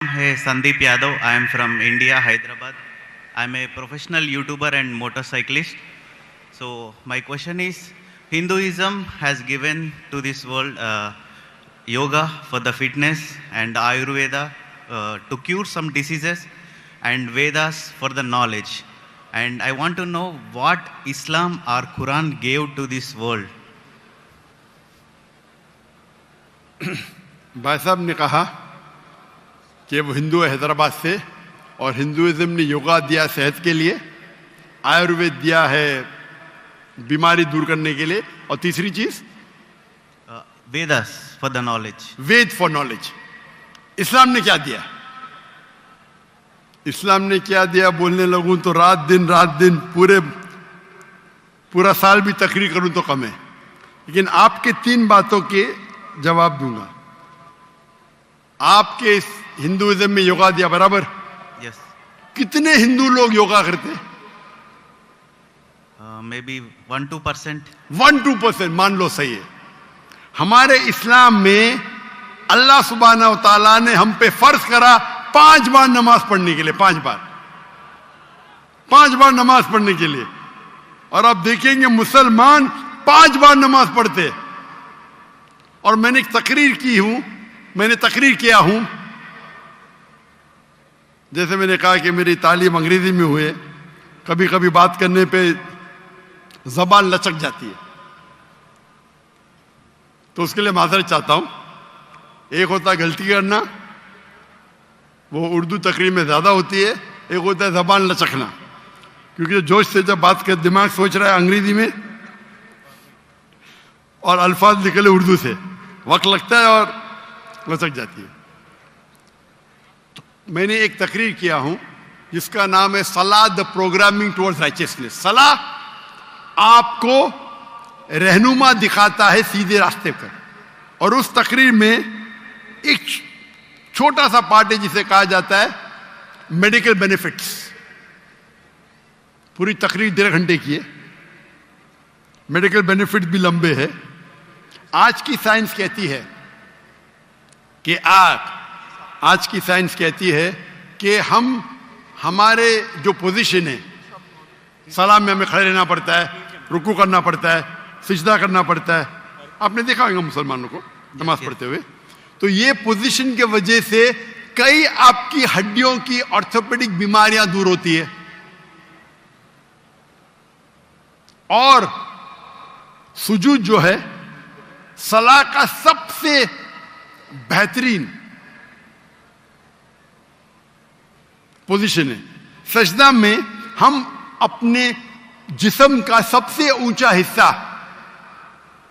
Hey, Sandeep Yadav. I am from India, Hyderabad. I am a professional YouTuber and motorcyclist. So my question is, Hinduism has given to this world yoga for the fitness and Ayurveda to cure some diseases and Vedas for the knowledge. And I want to know what Islam or Quran gave to this world. भाई साहब ने कहा कि वो हिंदू है हैदराबाद से और Hinduism ने योगा दिया सेहत के लिए, आयुर्वेद दिया है बीमारी दूर करने के लिए, और तीसरी चीज Vedas for the knowledge. Veda for knowledge. इस्लाम ने क्या दिया? इस्लाम ने क्या दिया बोलने लगूं तो रात दिन पूरा साल भी तकरीर करूं तो कम है, लेकिन आपके 3 बातों के जवाब दूंगा। आपके इस हिंदुइज्म में योगा दिया बराबर? Yes. कितने हिंदू लोग योगा करते? Maybe 1-2%. 1-2% मान लो सही है। हमारे इस्लाम में अल्लाह सुब्हानहू व तआला ने हम पे फर्ज करा 5 बार नमाज पढ़ने के लिए, 5 बार नमाज पढ़ने के लिए। और आप देखेंगे मुसलमान 5 बार नमाज पढ़ते। और मैंने तकरीर किया हूं, जैसे मैंने कहा कि मेरी तालीम अंग्रेजी में हुई, कभी कभी बात करने पे जबान लचक जाती है, तो उसके लिए माजरत चाहता हूं। एक होता है गलती करना, वो उर्दू तकरीर में ज्यादा होती है। एक होता है जबान लचकना, क्योंकि जोश से जब बात कर दिमाग सोच रहा है अंग्रेजी में और अल्फाज निकले उर्दू से, वक्त लगता है और लचक जाती है। तो मैंने एक तकरीर किया हूं जिसका नाम है सलाह द प्रोग्रामिंग टुवर्ड्स राइचियसनेस। सलाह आपको रहनुमा दिखाता है सीधे रास्ते पर। और उस तकरीर में एक छोटा सा पार्ट है जिसे कहा जाता है मेडिकल बेनिफिट्स। पूरी तकरीर 1.5 घंटे की है, मेडिकल बेनिफिट भी लंबे हैं। आज की साइंस कहती है कि हमारे जो पोजीशन है, सलाम में हमें खड़े रहना पड़ता है, रुकू करना पड़ता है, सिजदा करना पड़ता है। आपने देखा होगा मुसलमानों को नमाज पढ़ते हुए। तो ये पोजीशन के वजह से कई आपकी हड्डियों की ऑर्थोपेडिक बीमारियां दूर होती है। और सुजूद जो है सलाह का सबसे बेहतरीन पोजीशन है। सजदा में हम अपने जिस्म का सबसे ऊंचा हिस्सा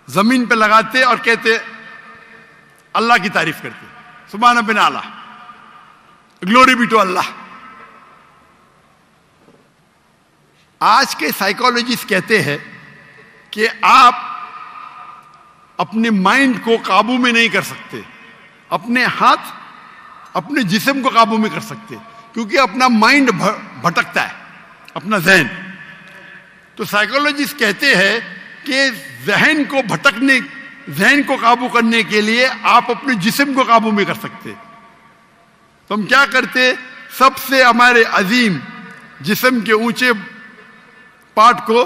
जमीन पे लगाते और कहते अल्लाह की तारीफ करते, सुभान बिन आला, ग्लोरी बी टू अल्लाह। आज के साइकोलॉजिस्ट कहते हैं कि आप अपने माइंड को काबू में नहीं कर सकते, अपने हाथ अपने जिस्म को काबू में कर सकते, क्योंकि अपना माइंड भटकता है, अपना जहन। तो साइकोलॉजिस्ट कहते हैं कि जहन को काबू करने के लिए आप अपने जिस्म को काबू में कर सकते। तो हम क्या करते, सबसे हमारे अजीम जिस्म के ऊंचे पार्ट को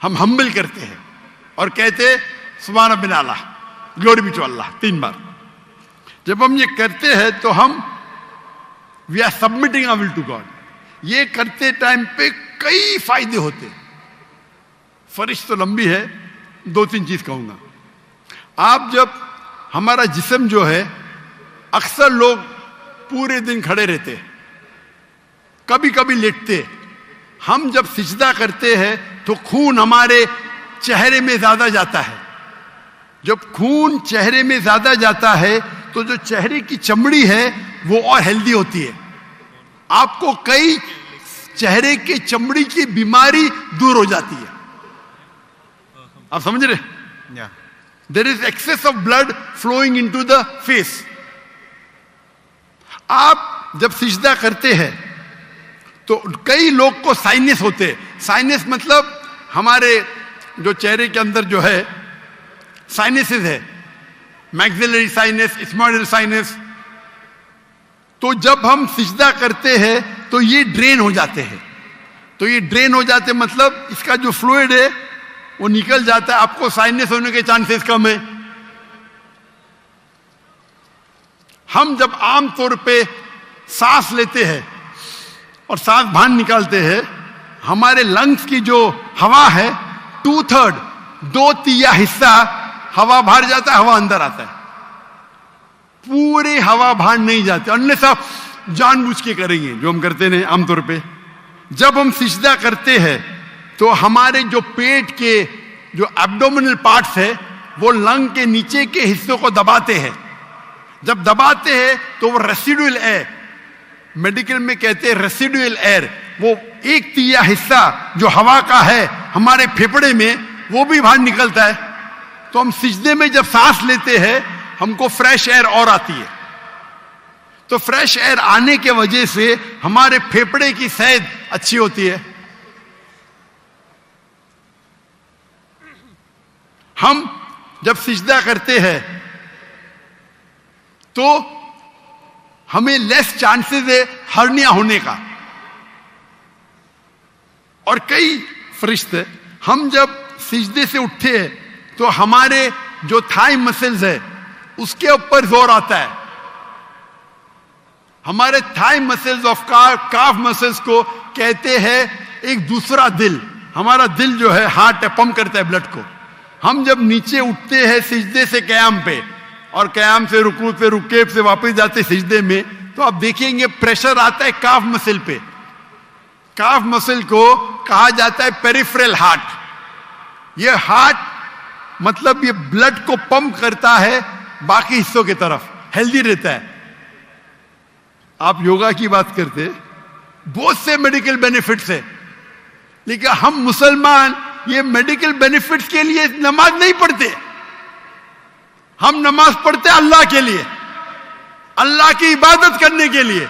हम हम्बल करते हैं और कहते सुभान बिन आला, ग्लोरी बी टू अल्लाह 3 बार। जब हम ये करते हैं तो हम we are submitting our will to God. ये करते टाइम पे कई फायदे होते। फरिश तो लंबी है, 2-3 चीज कहूंगा। आप जब हमारा जिस्म जो है, अक्सर लोग पूरे दिन खड़े रहते, कभी कभी लेटते। हम जब सिजदा करते हैं तो खून हमारे चेहरे में ज्यादा जाता है। जब खून चेहरे में ज्यादा जाता है तो जो चेहरे की चमड़ी है वो और हेल्दी होती है। आपको कई चेहरे के चमड़ी की बीमारी दूर हो जाती है। आप समझ रहे? There is excess of blood flowing into the face. आप जब सिजदा करते हैं तो कई लोग को साइनस होते हैं। साइनस मतलब हमारे जो चेहरे के अंदर जो है साइनसेस है, मैक्सिलरी साइनस, स्मॉइडल साइनस, तो जब हम सिजदा करते हैं तो ये ड्रेन हो जाते हैं। तो ये ड्रेन हो जाते मतलब इसका जो फ्लूइड है वो निकल जाता है, आपको साइनस होने के चांसेस कम है। हम जब आम तौर पे सांस लेते हैं और सांस बाहर निकालते हैं, हमारे लंग्स की जो हवा है 2/3 2/3 हिस्सा हवा बाहर जाता है, हवा अंदर आता है। पूरी हवा बाहर नहीं जाती, अन्य सब जानबूझ के करेंगे जो हम करते हैं आमतौर पे। जब हम सिजदा करते हैं तो हमारे जो पेट के जो एब्डोमिनल पार्ट्स है वो लंग के नीचे के हिस्सों को दबाते हैं। जब दबाते हैं तो वो रेसिडुअल एयर, मेडिकल में कहते हैं रेसिडुअल एयर, वो 1/3 हिस्सा जो हवा का है हमारे फेफड़े में वो भी बाहर निकलता है। तो हम सिजदे में जब सांस लेते हैं हमको फ्रेश एयर और आती है। तो फ्रेश एयर आने के वजह से हमारे फेफड़े की सेहत अच्छी होती है। हम जब सिजदा करते हैं तो हमें लेस चांसेस है हर्निया होने का। और कई फरिश्ते, हम जब सिजदे से उठते हैं तो हमारे जो थाई मसल्स है उसके ऊपर जोर आता है। हमारे thigh muscles of calf muscles को कहते हैं एक दूसरा दिल। हमारा दिल जो है हार्ट है, पंप करता है ब्लड को। हम जब नीचे उठते हैं सिजदे से कयाम पे और कयाम से रुकू पे रुके से वापस जाते सिजदे में, तो आप देखेंगे प्रेशर आता है काफ मसल पे। काफ मसल को कहा जाता है पेरिफेरल हार्ट। ये हार्ट मतलब ये ब्लड को पंप करता है बाकी हिस्सों की तरफ, हेल्दी रहता है। आप योगा की बात करते, बहुत से मेडिकल बेनिफिट्स है, लेकिन हम मुसलमान ये मेडिकल बेनिफिट्स के लिए नमाज नहीं पढ़ते। हम नमाज पढ़ते अल्लाह के लिए, अल्लाह की इबादत करने के लिए।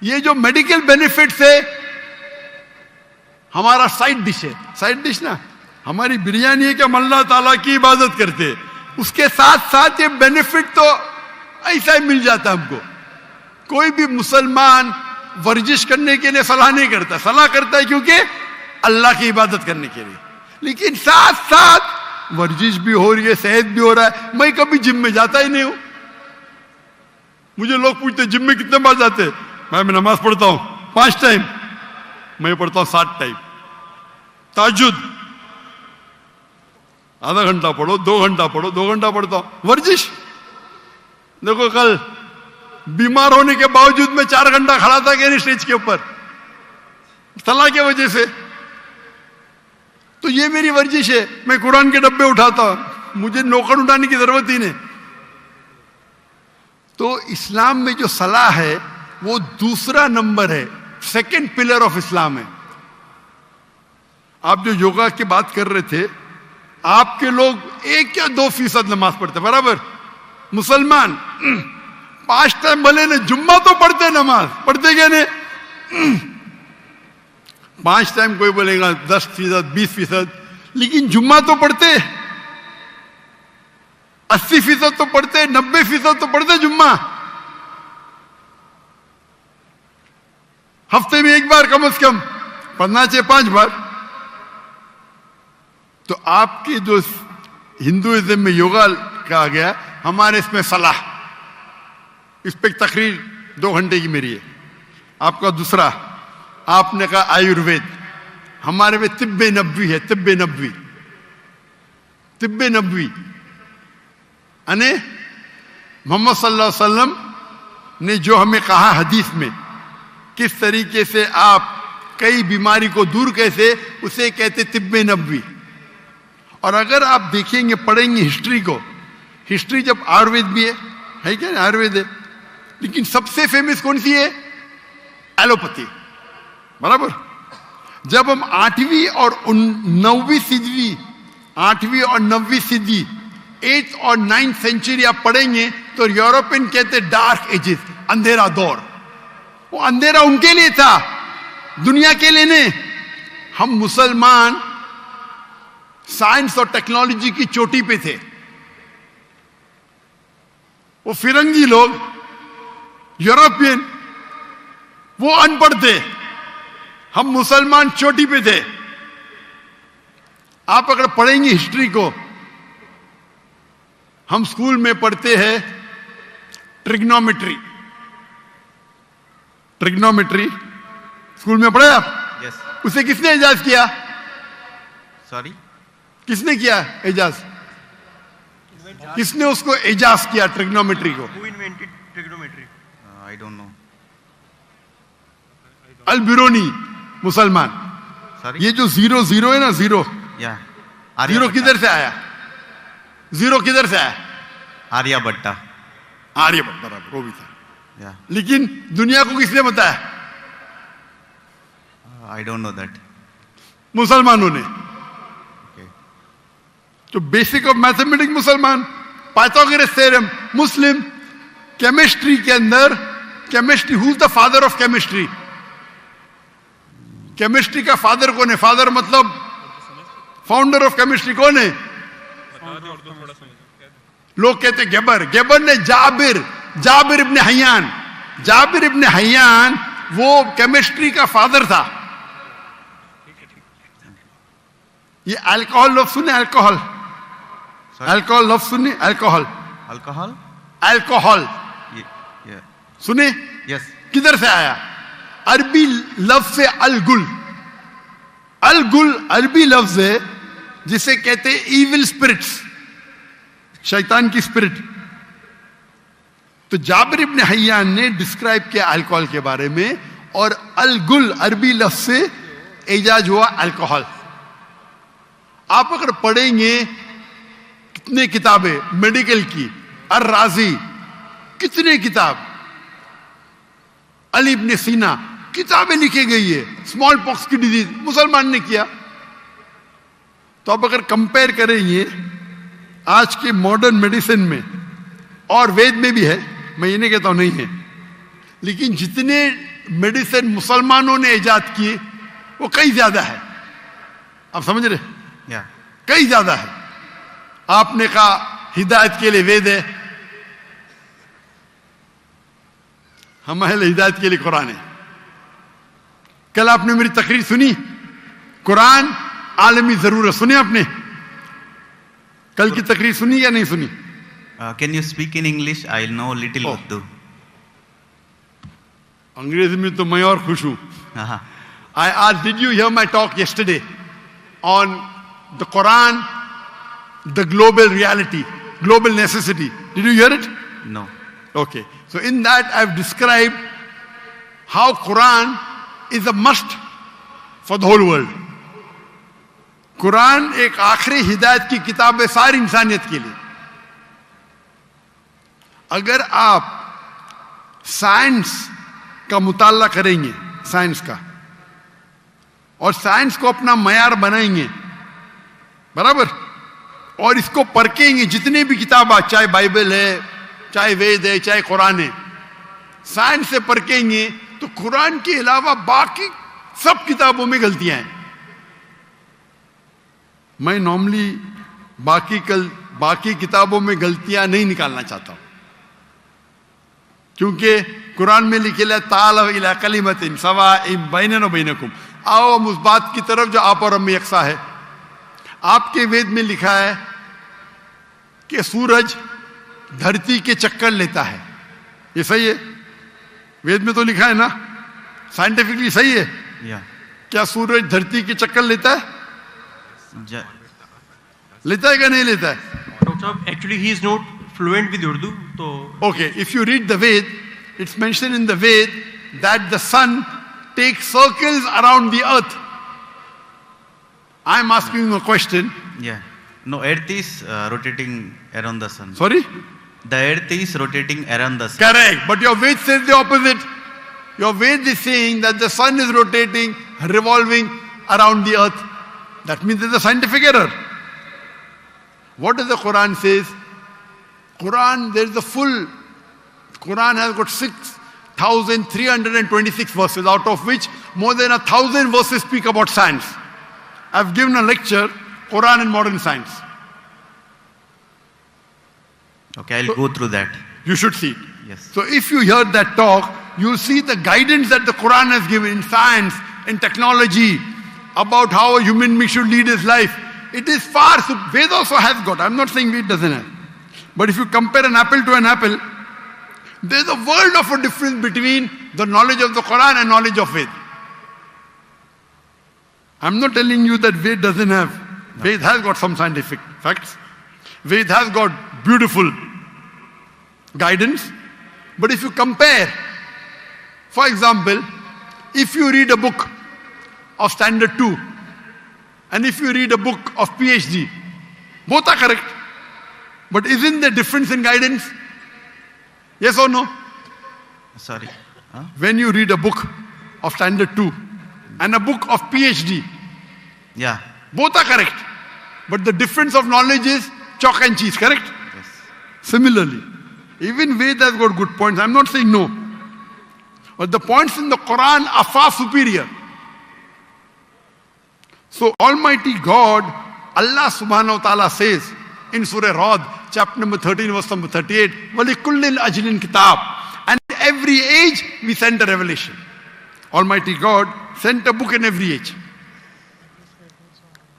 ये जो मेडिकल बेनिफिट्स है हमारा साइड डिश है। साइड डिश ना हमारी बिरयानी है कि हम अल्लाह ताला की इबादत करते हैं, उसके साथ साथ ये बेनिफिट तो ऐसा ही मिल जाता हमको। कोई भी मुसलमान वर्जिश करने के लिए सलाह नहीं करता, सलाह करता है क्योंकि अल्लाह की इबादत करने के लिए। लेकिन साथ साथ वर्जिश भी हो रही है, सेहत भी हो रहा है। मैं कभी जिम में जाता ही नहीं हूं। मुझे लोग पूछते जिम में कितने बार जाते हैं? मैं नमाज पढ़ता हूं 5 टाइम, मैं पढ़ता हूं 7 टाइम। ताजुद आधा घंटा पढ़ो, 2 घंटा पढ़ो, 2 घंटा पढ़ता हूं। वर्जिश देखो, कल बीमार होने के बावजूद मैं 4 घंटा खड़ा था कि नहीं स्टेज के ऊपर, सलाह की वजह से। तो ये मेरी वर्जिश है। मैं कुरान के डब्बे उठाता हूं, मुझे नौकर उठाने की जरूरत ही नहीं। तो इस्लाम में जो सलाह है वो दूसरा नंबर है, सेकंड पिलर ऑफ इस्लाम है। आप जो योगा की बात कर रहे थे, आपके लोग 1 या 2% नमाज पढ़ते, बराबर। मुसलमान 5 टाइम भले ने, जुम्मा तो पढ़ते, नमाज पढ़ते क्या नहीं? 5 टाइम कोई बोलेगा 10%, 20%, लेकिन जुम्मा तो पढ़ते, 80% तो पढ़ते, 90% तो पढ़ते जुम्मा। हफ्ते में 1 बार कम से कम पढ़ना चाहिए, 5 बार। तो आपके जो हिंदुइज्म में योगा कहा गया, हमारे इसमें सलाह, इस पे तकरीर 2 घंटे की मेरी है। आपका दूसरा, आपने कहा आयुर्वेद, हमारे में तिब्बे नबवी है। तिब्बे नबवी, तिब्बे नबवी यानी मोहम्मद सल्लल्लाहु अलैहि वसल्लम ने जो हमें कहा हदीस में, किस तरीके से आप कई बीमारी को दूर कैसे, उसे कहते तिब्बे नबवी। और अगर आप देखेंगे, पढ़ेंगे हिस्ट्री को, हिस्ट्री जब आयुर्वेद भी है क्या, आयुर्वेद है, लेकिन सबसे फेमस कौन सी है? एलोपैथी, बराबर। जब हम 8वीं और 9वीं सदी, 8वीं और 9वीं सदी, 8th और 9th सेंचुरी आप पढ़ेंगे तो यूरोपियन कहते डार्क एजेस, अंधेरा दौर। वो अंधेरा उनके लिए था, दुनिया के लिए नहीं। हम मुसलमान साइंस और टेक्नोलॉजी की चोटी पे थे। वो फिरंगी लोग यूरोपियन, वो अनपढ़ थे, हम मुसलमान चोटी पे थे। आप अगर पढ़ेंगे हिस्ट्री को, हम स्कूल में पढ़ते हैं ट्रिग्नोमेट्री। ट्रिग्नोमेट्री स्कूल में पढ़े आप? Yes. उसे किसने इजाज किया? Sorry? किसने किया इजाज? किसने उसको इजाज किया ट्रिग्नोमेट्री को? Who invented trigonometry? I don't know. अल बिरूनी, मुसलमान। Sorry? ये जो जीरो जीरो है ना, जीरो Yeah. जीरो किधर से आया? जीरो किधर से आया? आर्यभट्टा। आर्यभट्ट, बराबर, वो भी था। Yeah. लेकिन दुनिया को किसने बताया? I don't know that. मुसलमानों ने। Okay. तो बेसिक ऑफ मैथमेटिक्स मुसलमान, पाइथागोरस थ्योरम मुस्लिम। केमिस्ट्री के अंदर, chemistry, who is the father of chemistry? Chemistry का फादर कौन है? फादर मतलब फाउंडर ऑफ केमिस्ट्री कौन है? लोग कहते गेबर। गेबर ने जाबिर इब्ने हय्यान, जाबिर इब्ने हय्यान वो केमिस्ट्री का फादर था। ये अल्कोहल लफ्ज सुने? अल्कोहल, अल्कोहल लफ्ज सुने? Alcohol, Alcohol? Alcohol Yeah. सुने? Yes. किधर से आया? अरबी लफ्ज से अलगुल। अलगुल अरबी लफ्ज है जिसे कहते हैं इविल स्पिरिट्स, शैतान की स्पिरिट। तो जाबिर इब्ने हय्यान ने डिस्क्राइब किया अल्कोहल के बारे में, और अलगुल अरबी लफ्ज से इजाज हुआ अल्कोहल। आप अगर पढ़ेंगे कितने किताबें मेडिकल की, अर राजी, कितने किताब, अली इब्ने सीना, किताबें लिखी गई है। स्मॉल पॉक्स की डिजीज मुसलमान ने किया। तो आप अगर कंपेयर करेंगे आज के मॉडर्न मेडिसिन में, और वेद में भी है, मैं ये नहीं कहता हूं नहीं है, लेकिन जितने मेडिसिन मुसलमानों ने इजाद किए वो कई ज्यादा है। आप समझ रहे? Yeah. कई ज्यादा है। आपने कहा हिदायत के लिए वेद है, हमारे हिदायत के लिए कुरान है। कल आपने मेरी तकरीर सुनी, कुरान आलमी जरूरत, सुने आपने? कल की तकरीर सुनी या नहीं सुनी? Can you speak in English? I know little Urdu. अंग्रेजी में तो मैं और खुश हूं। Uh-huh. I asked, did you hear my talk yesterday on the Quran, the global reality, global necessity? Did you hear it? No. Okay. So in that I've described how Quran is a must for the whole world. Quran एक आखिरी हिदायत की किताब है सारी इंसानियत के लिए। अगर आप साइंस का मुताला करेंगे, साइंस का, और साइंस को अपना मयार बनाएंगे, बराबर, और इसको परखेंगे, जितने भी किताब आज, चाहे बाइबल है, चाहे वेद है, चाहे कुरान है, साइंस से परखेंगे तो कुरान के अलावा बाकी सब किताबों में गलतियां हैं। मैं नॉर्मली बाकी किताबों में गलतियां नहीं निकालना चाहता हूं, क्योंकि कुरान में लिखे ताल इला कलिमतिन सवाइम बैनना व बैनकुम, आओ हम उस बात की तरफ जो आप और हम में यकसा है। आपके वेद में लिखा है कि सूरज धरती के चक्कर लेता है, ये सही है? वेद में तो लिखा है ना, साइंटिफिकली सही है? Yeah. क्या सूरज धरती के चक्कर लेता है? Ja- लेता है क्या नहीं लेता है? Dr. Sahab, actually he is not fluent with Urdu, so Okay, if you read the Ved, it's mentioned in the Ved that the sun takes circles around the earth. I'm asking you a question. Yeah. No, Earth is rotating around the sun. Sorry? The Earth is rotating around the sun. Correct. But your Ved says the opposite. Your Ved is saying that the sun is rotating, revolving around the earth. That means there's a scientific error. What does the Quran says? Quran, there's the full, Quran has got 6,326 verses, out of which more than 1,000 verses speak about science. I've given a lecture, Quran and modern science. Okay, I'll go through that. You should see it. Yes. So if you hear that talk, you'll see the guidance that the Quran has given in science, in technology, about how a human being should lead his life. It is far, Ved also has got. I'm not saying Ved doesn't have. But if you compare an apple to an apple, there's a world of a difference between the knowledge of the Quran and knowledge of Ved. I'm not telling you that Ved doesn't have. No. Ved has got some scientific facts. Ved has got beautiful guidance. But if you compare, for example, if you read a book of Standard 2 and if you read a book of PhD, both are correct. But isn't there difference in guidance? Yes or no? Sorry. Huh? When you read a book of Standard 2 and a book of PhD, yeah, both are correct. But the difference of knowledge is chalk and cheese, correct? Yes. Similarly, even Ved has got good points. I'm not saying no. But the points in the Quran are far superior. So Almighty God, Allah subhanahu wa ta'ala says in Surah Ra'd, chapter number 13, verse number 38, وَلِكُلِّ الْأَجْلٍ كِتَابٍ. And every age we sent a revelation. Almighty God sent a book in every age.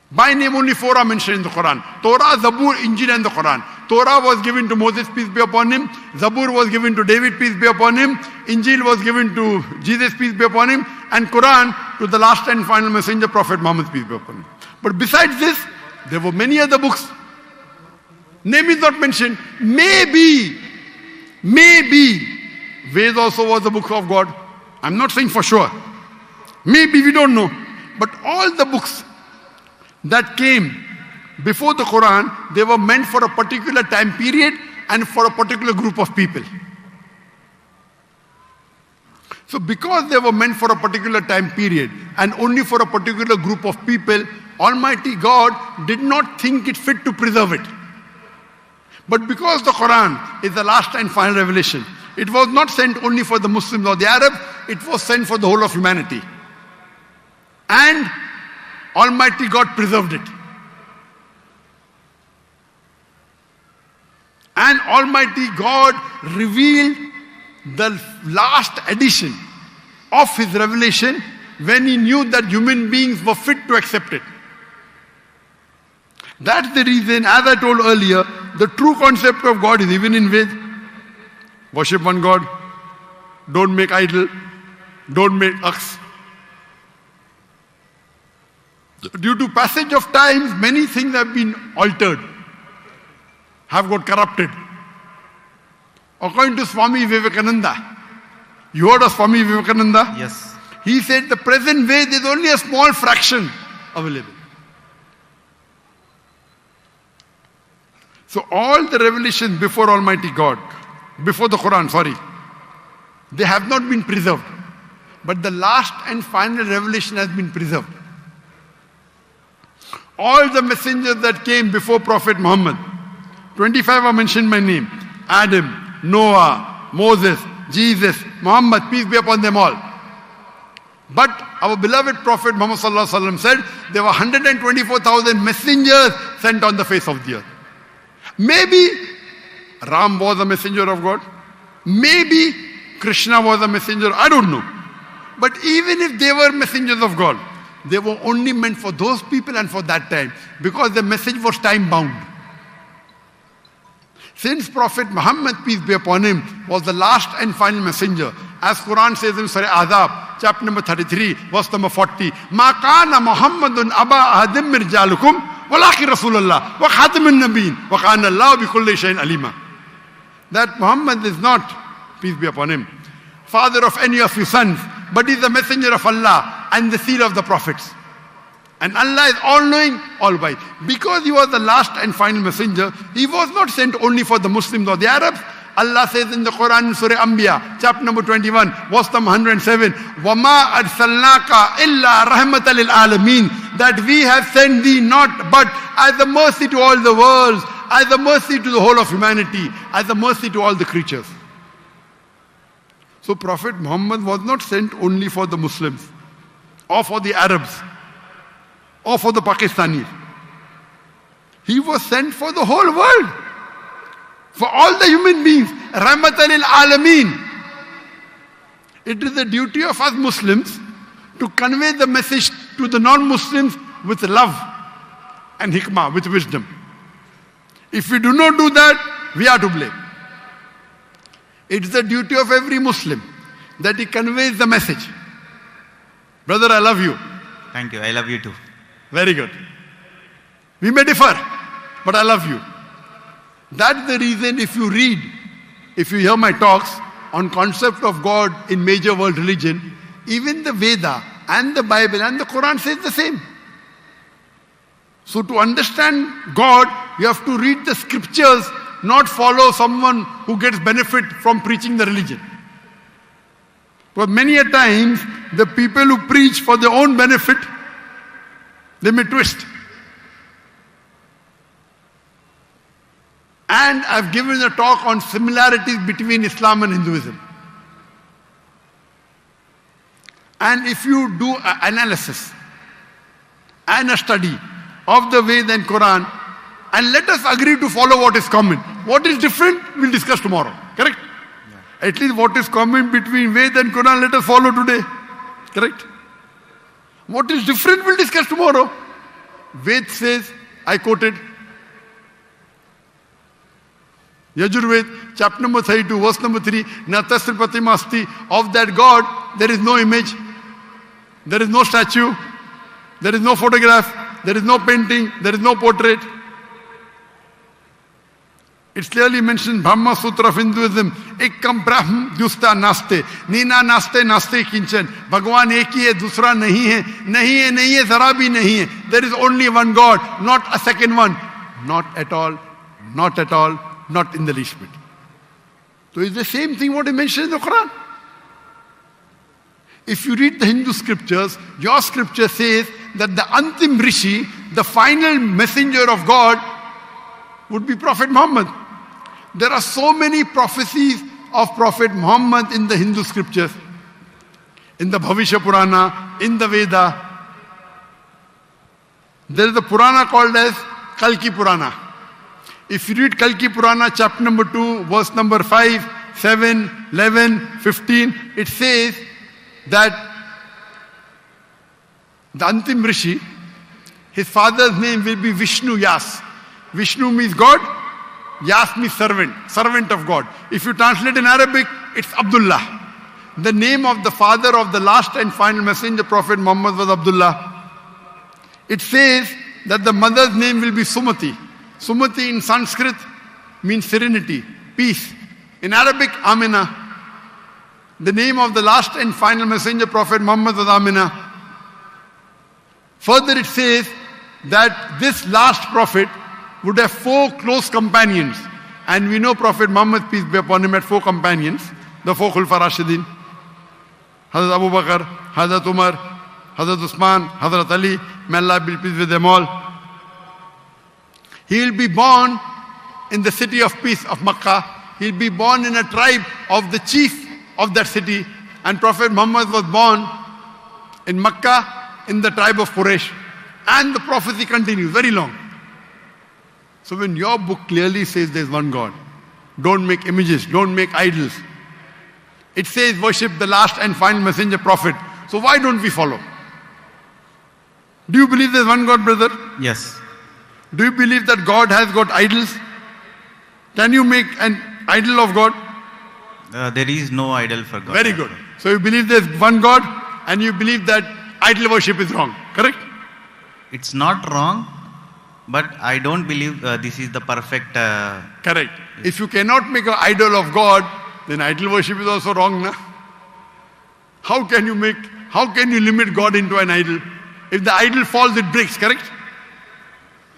By name only 4 are mentioned in the Quran. Torah, Zabur, Injil and the Quran. Torah was given to Moses, peace be upon him. Zabur was given to David, peace be upon him. Injil was given to Jesus, peace be upon him. And Quran to the last and final messenger, Prophet Muhammad, peace be upon him. But besides this, there were many other books. Name is not mentioned. Maybe, Ved also was a book of God. I'm not saying for sure. Maybe, we don't know. But all the books that came before the Quran, they were meant for a particular time period and for a particular group of people. So because they were meant for a particular time period and only for a particular group of people, Almighty God did not think it fit to preserve it. But because the Quran is the last and final revelation, it was not sent only for the Muslims or the Arabs, it was sent for the whole of humanity. And Almighty God preserved it. And Almighty God revealed the last edition of His revelation when He knew that human beings were fit to accept it. That's the reason, as I told earlier, the true concept of God is even in Ved. Worship one God. Don't make idol. Don't make ox. Due to passage of time, many things have been altered, have got corrupted. According to Swami Vivekananda, you heard of Swami Vivekananda? Yes. He said the present way there is only a small fraction available. So all the revelations before Almighty God, before the Quran, they have not been preserved. But the last and final revelation has been preserved. All the messengers that came before Prophet Muhammad, 25 are mentioned by name. Adam, Noah, Moses, Jesus, Muhammad, peace be upon them all. But our beloved Prophet Muhammad sallallahu alaihi wasallam said there were 124,000 messengers sent on the face of the earth. Maybe Ram was a messenger of God. Maybe Krishna was a messenger. I don't know. But even if they were messengers of God, they were only meant for those people and for that time, because the message was time bound. Since Prophet Muhammad, peace be upon him, was the last and final messenger, as Quran says in Surah Azab, chapter number 33, verse number 40, مَا كَانَ مُحَمَّدٌ أَبَا أَحَدٍ مِّن رِجَالِكُمْ وَلَٰكِن رَسُولَ اللَّهِ وَخَاتَمَ النَّبِيِّينَ وَكَانَ اللَّهُ بِكُلِّ شَيْءٍ عَلِيمًا. That Muhammad is not, peace be upon him, father of any of his sons, but is the messenger of Allah and the seal of the prophets. And Allah is all-knowing, all-wise. Because he was the last and final messenger, he was not sent only for the Muslims or the Arabs. Allah says in the Quran, in Surah Anbiya, chapter number 21, verse number 107, وَمَا أَرْسَلْنَاكَ إِلَّا رَحْمَةً لِلْعَالَمِينَ. That we have sent thee not but as a mercy to all the worlds, as a mercy to the whole of humanity, as a mercy to all the creatures. So Prophet Muhammad was not sent only for the Muslims, or for the Arabs, or for the Pakistanis. He was sent for the whole world, for all the human beings. rahmatan lil alameen. It is the duty of us Muslims to convey the message to the non-Muslims with love and hikmah, with wisdom. If we do not do that, we are to blame. It is the duty of every Muslim that he conveys the message. Brother, I love you. Thank you. I love you too. Very good. We may differ, but I love you. That's the reason if you hear my talks on concept of God in major world religion, even the Veda and the Bible and the Quran says the same. So to understand God, you have to read the scriptures, not follow someone who gets benefit from preaching the religion. But many a times, the people who preach for their own benefit, they may twist. And I've given a talk on similarities between Islam and Hinduism. And if you do an analysis and a study of the Veda and Quran, and let us agree to follow what is common. What is different, we'll discuss tomorrow. Correct? Yeah. At least what is common between Veda and Quran, let us follow today. Correct? What is different, we'll discuss tomorrow. Ved says, I quoted, Yajurved, chapter number 32, verse number 3, Natasri Pratimasti, of that God, there is no image, there is no statue, there is no photograph, there is no painting, there is no portrait. It's clearly mentioned, Brahma Sutra of Hinduism, Ekkam Brahm Dusta Naste, Nina Naste Naste Kinchan, Bhagwan ek hi hai, dusra nahi hai, zara bhi nahi hai. There is only one God, not a second one. Not at all, not at all, not in the least bit. So it's the same thing what I mentioned in the Quran. If you read the Hindu scriptures, your scripture says that the Antim Rishi, the final messenger of God, would be Prophet Muhammad. There are so many prophecies of Prophet Muhammad in the Hindu scriptures, in the Bhavishya Purana, in the Veda. There is a Purana called as Kalki Purana. If you read Kalki Purana, chapter number 2, verse number 5, 7, 11, 15, it says that the Antim Rishi, his father's name will be Vishnu Yas. Vishnu means God, Yas means servant, servant of God. If you translate in Arabic, it's Abdullah. The name of the father of the last and final messenger, Prophet Muhammad, was Abdullah. It says that the mother's name will be Sumati. Sumati in Sanskrit means serenity, peace. In Arabic, Amina. The name of the last and final messenger, Prophet Muhammad, was Amina. Further it says that this last prophet would have 4 close companions. And we know Prophet Muhammad, peace be upon him, had 4 companions. The 4 Khulfa Rashidin. Hazrat Abu Bakr, Hazrat Umar, Hazrat Usman, Hazrat Ali. May Allah be pleased with them all. He will be born in the city of peace of Makkah. He will be born in a tribe of the chief of that city. And Prophet Muhammad was born in Makkah in the tribe of Quraysh. And the prophecy continues, very long. So when your book clearly says there's one God, don't make images, don't make idols. It says worship the last and final messenger prophet. So why don't we follow? Do you believe there's one God, brother? Yes. Do you believe that God has got idols? Can you make an idol of God? There is no idol for God. Very good. So you believe there's one God and you believe that idol worship is wrong, correct? It's not wrong, but I don't believe this is the perfect... Correct. If you cannot make an idol of God, then idol worship is also wrong, na? How can you limit God into an idol? If the idol falls, it breaks, correct?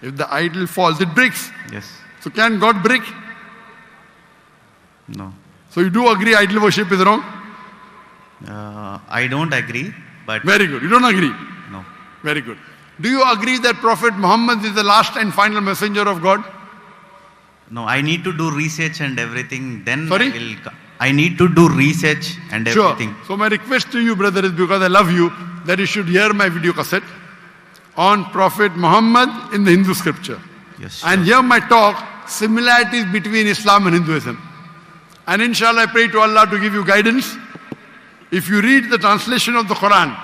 If the idol falls, it breaks. Yes. So can God break? No. So you do agree idol worship is wrong? I don't agree, but... Very good. You don't agree? No. Very good. Do you agree that Prophet Muhammad is the last and final messenger of God? No, I need to do research and everything, then Sorry? I need to do research and everything. Sure. So my request to you, brother, is because I love you, that you should hear my video cassette on Prophet Muhammad in the Hindu scripture. Yes. And hear my talk, similarities between Islam and Hinduism. And inshallah, I pray to Allah to give you guidance. If you read the translation of the Quran,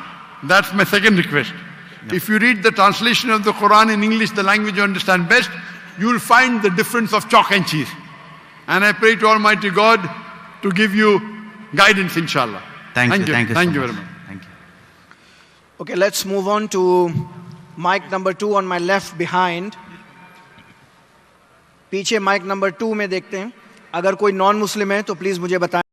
that's my second request. If you read the translation of the Quran in English, the language you understand best, you will find the difference of chalk and cheese. And I pray to Almighty God to give you guidance, inshallah. Thank you so very much. much. Thank you. Okay, let's move on to mic number 2 on my left behind. पीछे mic number 2 में देखते हैं. अगर कोई non Muslim है तो please मुझे बताएं.